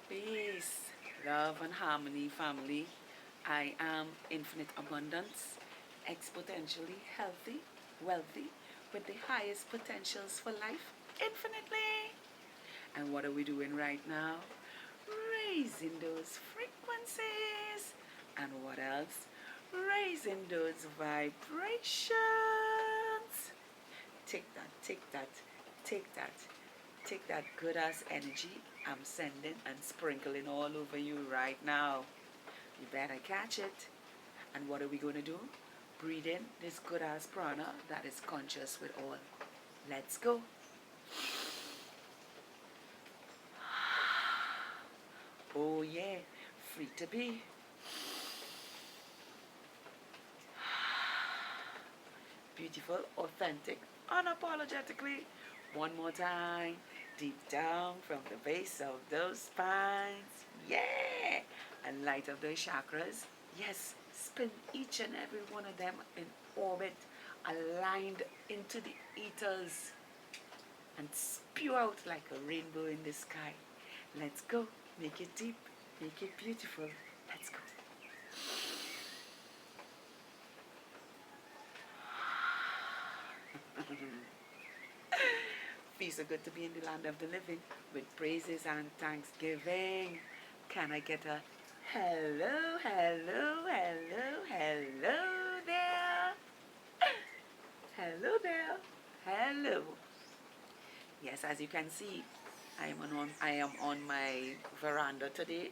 Peace, love, and harmony, family. I am infinite abundance, exponentially healthy, wealthy, with the highest potentials for life, infinitely. And what are we doing right now? Raising those frequencies. And what else? Raising those vibrations. Take that, take that, take that. Take that good ass energy I'm sending and sprinkling all over you right now. You better catch it. And what are we going to do? Breathe in this good ass prana that is conscious with all. Let's go. Oh yeah, free to be. Beautiful, authentic, unapologetically. One more time. Deep down from the base of those spines. Yeah! And light up those chakras. Yes, spin each and every one of them in orbit, aligned into the ethers, and spew out like a rainbow in the sky. Let's go. Make it deep. Make it beautiful. Let's go. Feels so good to be in the land of the living with praises and thanksgiving. Can I get a hello, hello, hello, hello there? Hello there. Hello. Yes, as you can see, I am on my veranda today.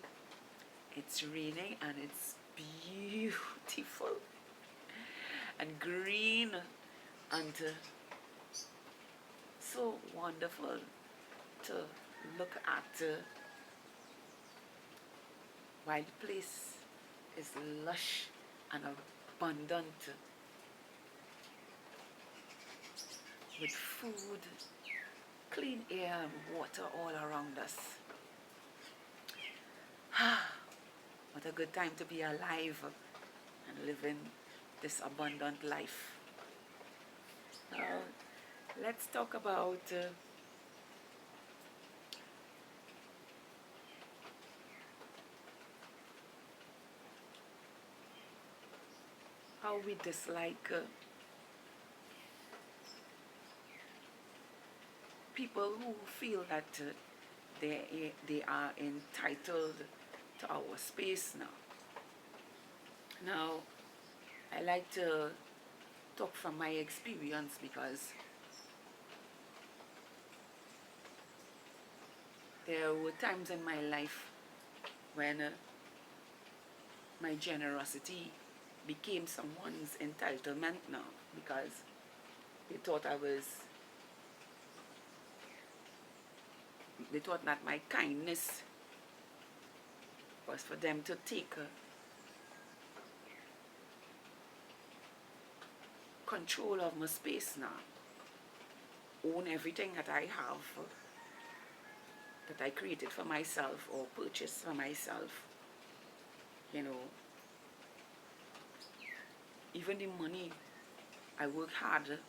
It's raining and it's beautiful and green and so wonderful to look at while the place is lush and abundant with food, clean air and water all around us. What a good time to be alive and living this abundant life. Now, let's talk about how we dislike people who feel that they are entitled to our space now. Now, I like to talk from my experience because there were times in my life when my generosity became someone's entitlement now because they thought they thought that my kindness was for them to take control of my space now, own everything that I have, that I created for myself or purchased for myself. You know, even the money I work hard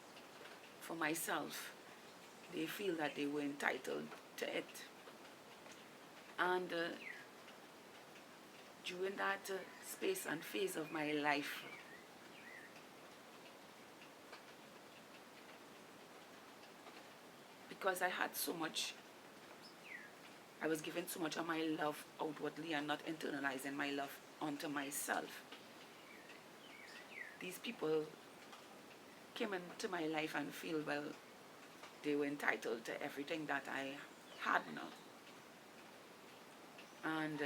for myself, they feel that they were entitled to it. And during that space and phase of my life, because I had so much, I was giving so much of my love outwardly and not internalizing my love onto myself. These people came into my life and feel, well, they were entitled to everything that I had now. And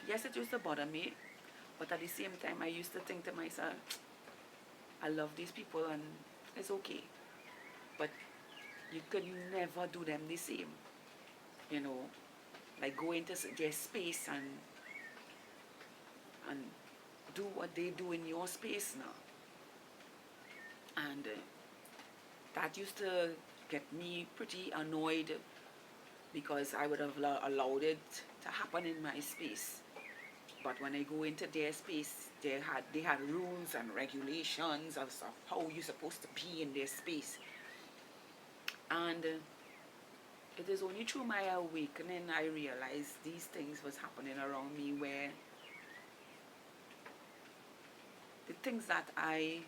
yes, it used to bother me, but at the same time, I used to think to myself, I love these people and it's okay. But you could never do them the same. You know, like go into their space and do what they do in your space now. And that used to get me pretty annoyed because I would have allowed it to happen in my space. But when I go into their space, they had rules and regulations of how you're supposed to be in their space. And It is only through my awakening I realized these things was happening around me, where the things that I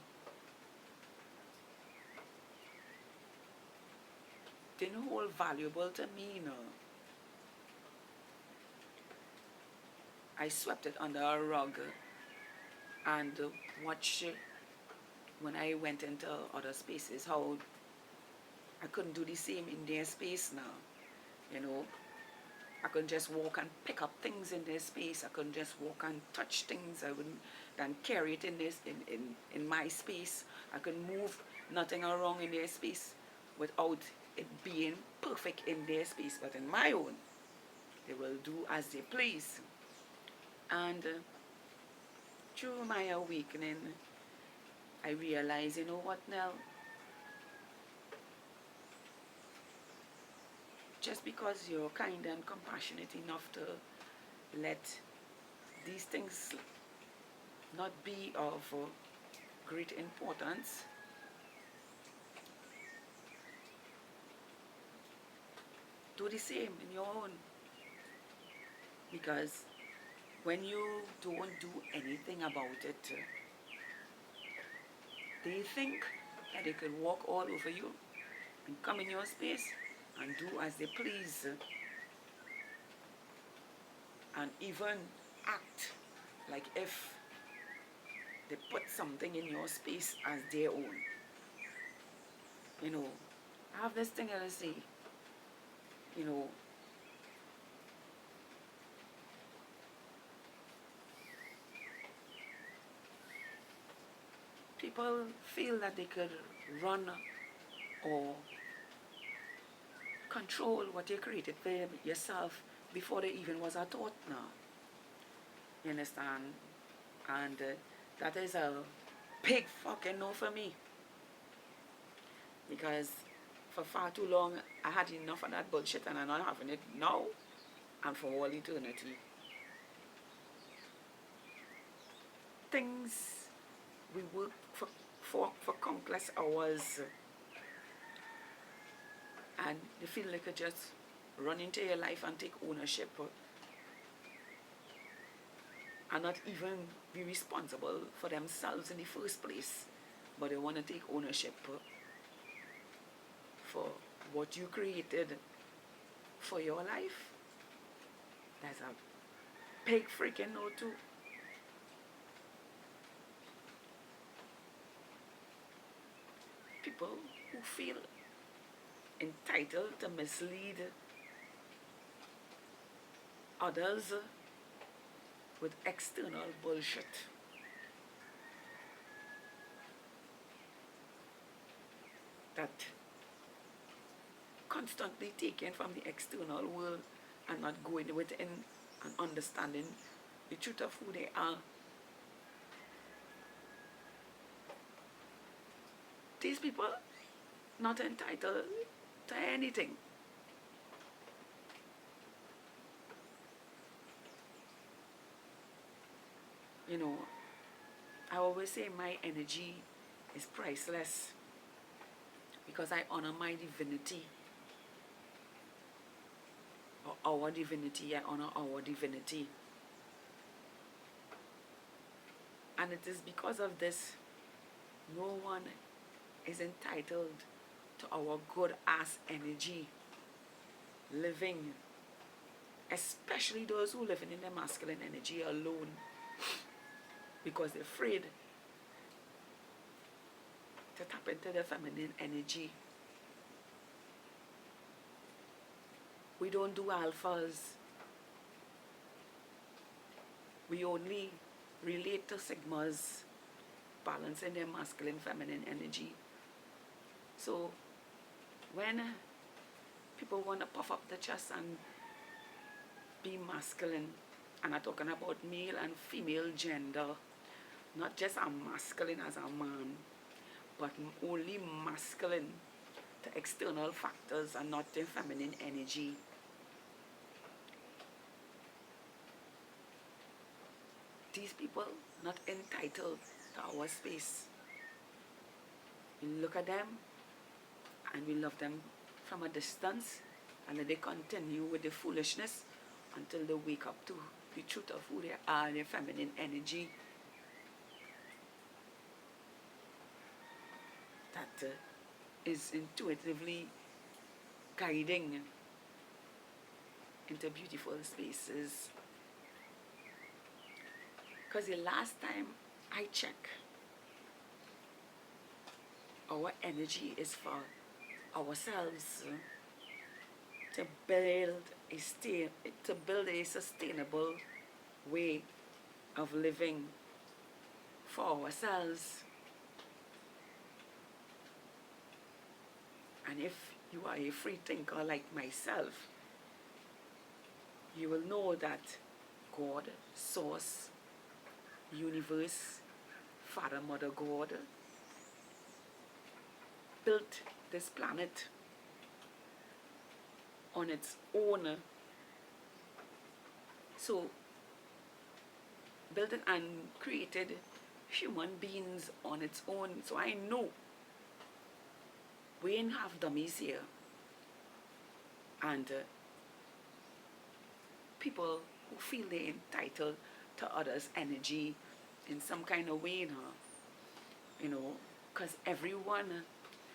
didn't hold valuable to me, I swept it under a rug and watched when I went into other spaces how I couldn't do the same in their space now. You know, I couldn't just walk and pick up things in their space. I couldn't just walk and touch things. I wouldn't then carry it in this in my space. I couldn't move nothing around in their space without it being perfect in their space. But in my own, they will do as they please. And through my awakening, I realized, you know what, Nell? Just because you're kind and compassionate enough to let these things not be of great importance, do the same in your own. Because when you don't do anything about it, they think that they could walk all over you and come in your space and do as they please, and even act like if they put something in your space as their own. You know, I have this thing that I say, you know, people feel that they could run or control what you created for yourself before there even was a thought now. You understand? And that is a big fucking no for me. Because for far too long, I had enough of that bullshit and I'm not having it now and for all eternity. Things we work for countless hours, and they feel like you just run into your life and take ownership and not even be responsible for themselves in the first place, but they want to take ownership for what you created for your life. That's a big freaking no too. People who feel entitled to mislead others with external bullshit. That constantly taken from the external world and not going within and understanding the truth of who they are. These people not entitled to anything. You know, I always say my energy is priceless because I honor my divinity, or our divinity. I honor our divinity. And it is because of this, no one is entitled to our good ass energy living, especially those who live in their masculine energy alone, because they're afraid to tap into their feminine energy. We don't do alphas. We only relate to sigmas, balancing their masculine feminine energy. So when people want to puff up the chest and be masculine, and I'm talking about male and female gender, not just a masculine as a man, but only masculine to external factors and not the feminine energy. These people not entitled to our space. We look at them and we love them from a distance, and then they continue with the foolishness until they wake up to the truth of who they are, their feminine energy that is intuitively guiding into beautiful spaces. Because the last time I checked, our energy is for ourselves, to build a sustainable way of living for ourselves. And if you are a free thinker like myself, you will know that God, Source, Universe, Father, Mother, God built this planet on its own. So, built it and created human beings on its own. So I know we ain't have dummies here. And people who feel they're entitled to others' energy in some kind of way, you know, because everyone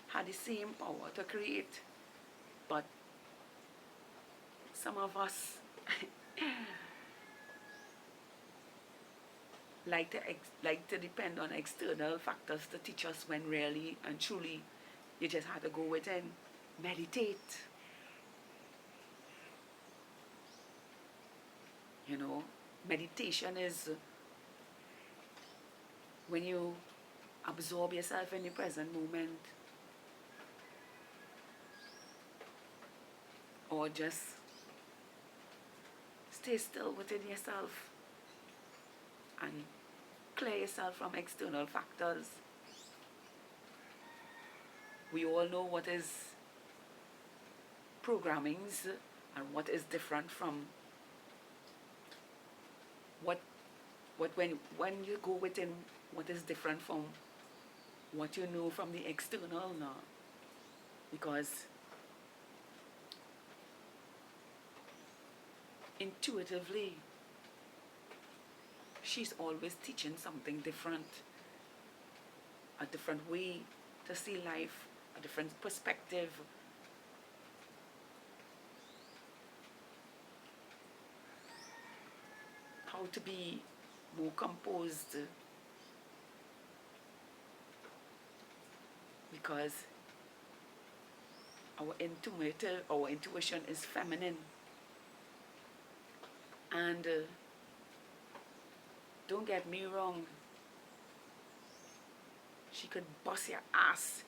had the same power to create. But some of us like to depend on external factors to teach us, when really and truly you just have to go within, meditate. You know, meditation is when you absorb yourself in the present moment, or just stay still within yourself and clear yourself from external factors. We all know what is programmings and what is different from what when you go within, what is different from what you know from the external now. Because intuitively, she's always teaching something different, a different way to see life, a different perspective. How to be more composed, because our intuition is feminine. And don't get me wrong, she could bust your ass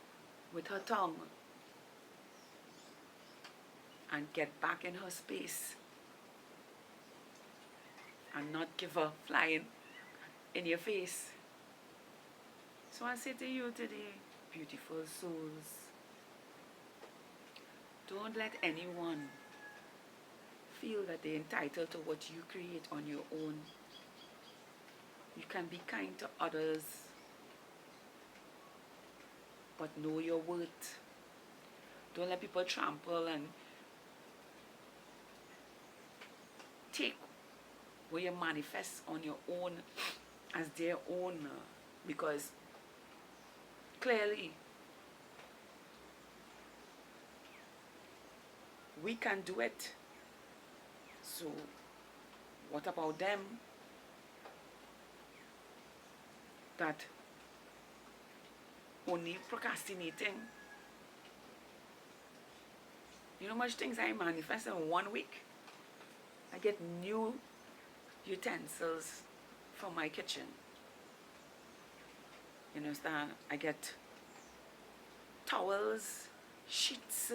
with her tongue and get back in her space and not give a flying in your face. So I say to you today, beautiful souls, don't let anyone feel that they're entitled to what you create on your own. You can be kind to others, but know your worth. Don't let people trample and take what you manifest on your own as their own, because clearly we can do it. So what about them that only procrastinating? You know how much things I manifest in 1 week? I get new utensils from my kitchen. You understand? I get towels, sheets,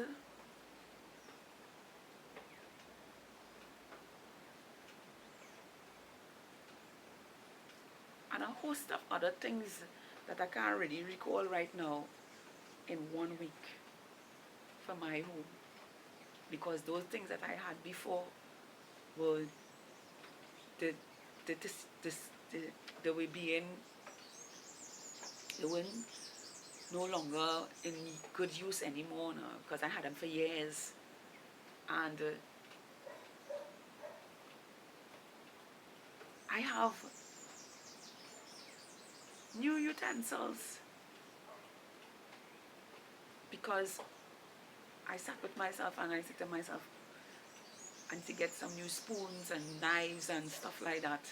and a host of other things that I can't really recall right now in 1 week for my home. Because those things that I had before were they were being, they were no longer in good use anymore now, because I had them for years. And I have new utensils because I sat with myself and I said to myself, I need to get some new spoons and knives and stuff like that.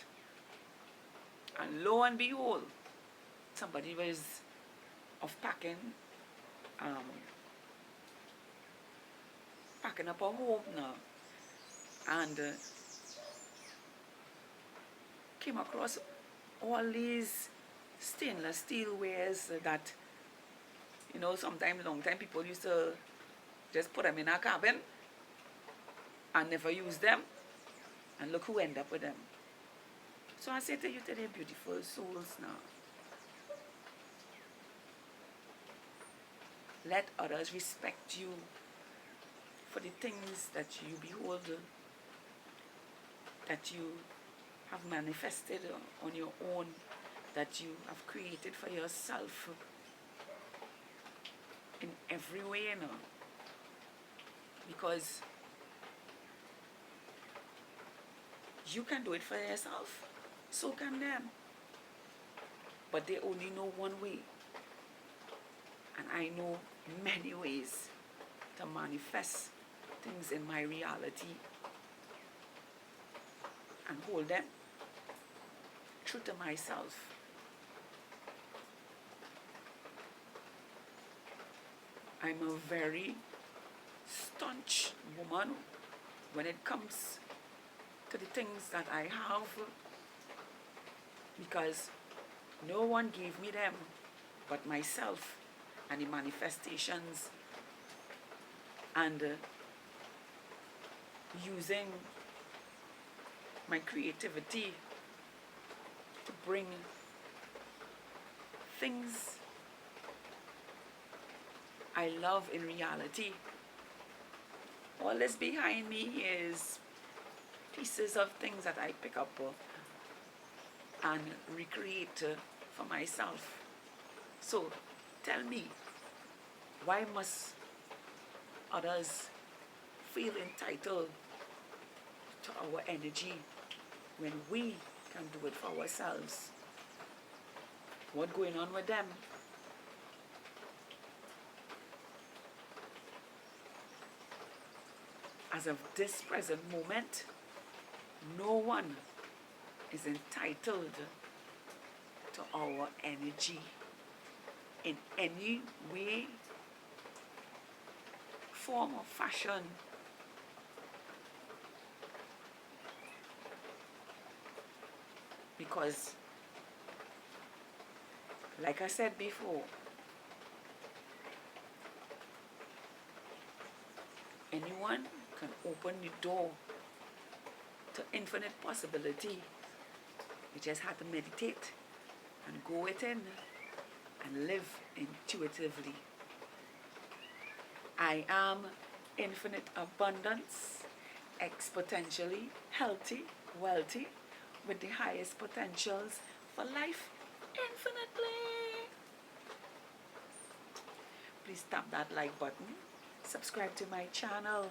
And lo and behold, somebody was off um, packing up a home now, and came across all these stainless steel wares that, sometimes, long time, people used to just put them in a cabin and never use them, and look who end up with them. So I say to you today, beautiful souls, now, let others respect you for the things that you behold, that you have manifested on your own, that you have created for yourself in every way, because you can do it for yourself, so can them, but they only know one way, and I know many ways to manifest things in my reality and hold them true to myself. I'm a very staunch woman when it comes to the things that I have, because no one gave me them but myself, and the manifestations, and using my creativity to bring things I love in reality. All this behind me is pieces of things that I pick up and recreate for myself. So tell me, why must others feel entitled to our energy when we can do it for ourselves? What's going on with them? As of this present moment, no one is entitled to our energy in any way, form, or fashion. Because, like I said before, anyone can open the door to infinite possibility. You just have to meditate and go within and live intuitively. I am infinite abundance, exponentially healthy, wealthy, with the highest potentials for life infinitely. Please tap that like button, subscribe to my channel,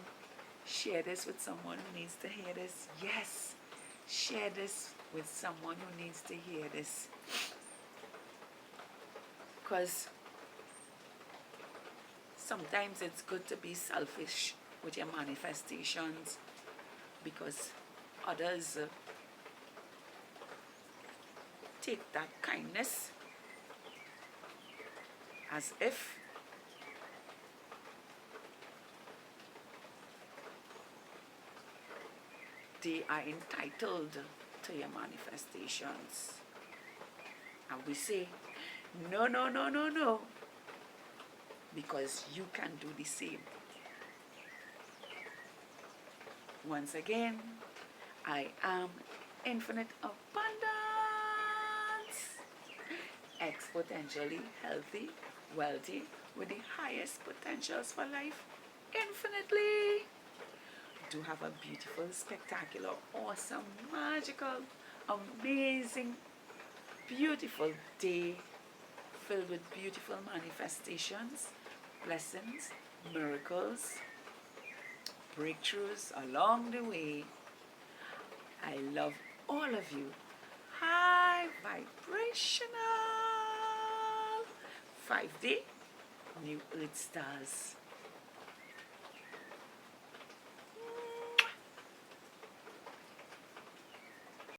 share this with someone who needs to hear this. Yes, share this with someone who needs to hear this. Because sometimes it's good to be selfish with your manifestations, because others take that kindness as if they are entitled to your manifestations. And we say, no, no, no, no, no, because you can do the same. Once again, I am infinite abundance, exponentially healthy, wealthy, with the highest potentials for life infinitely. Do have a beautiful, spectacular, awesome, magical, amazing, beautiful day filled with beautiful manifestations, blessings, miracles, breakthroughs along the way. I love all of you. High vibrational 5D New Earth Stars.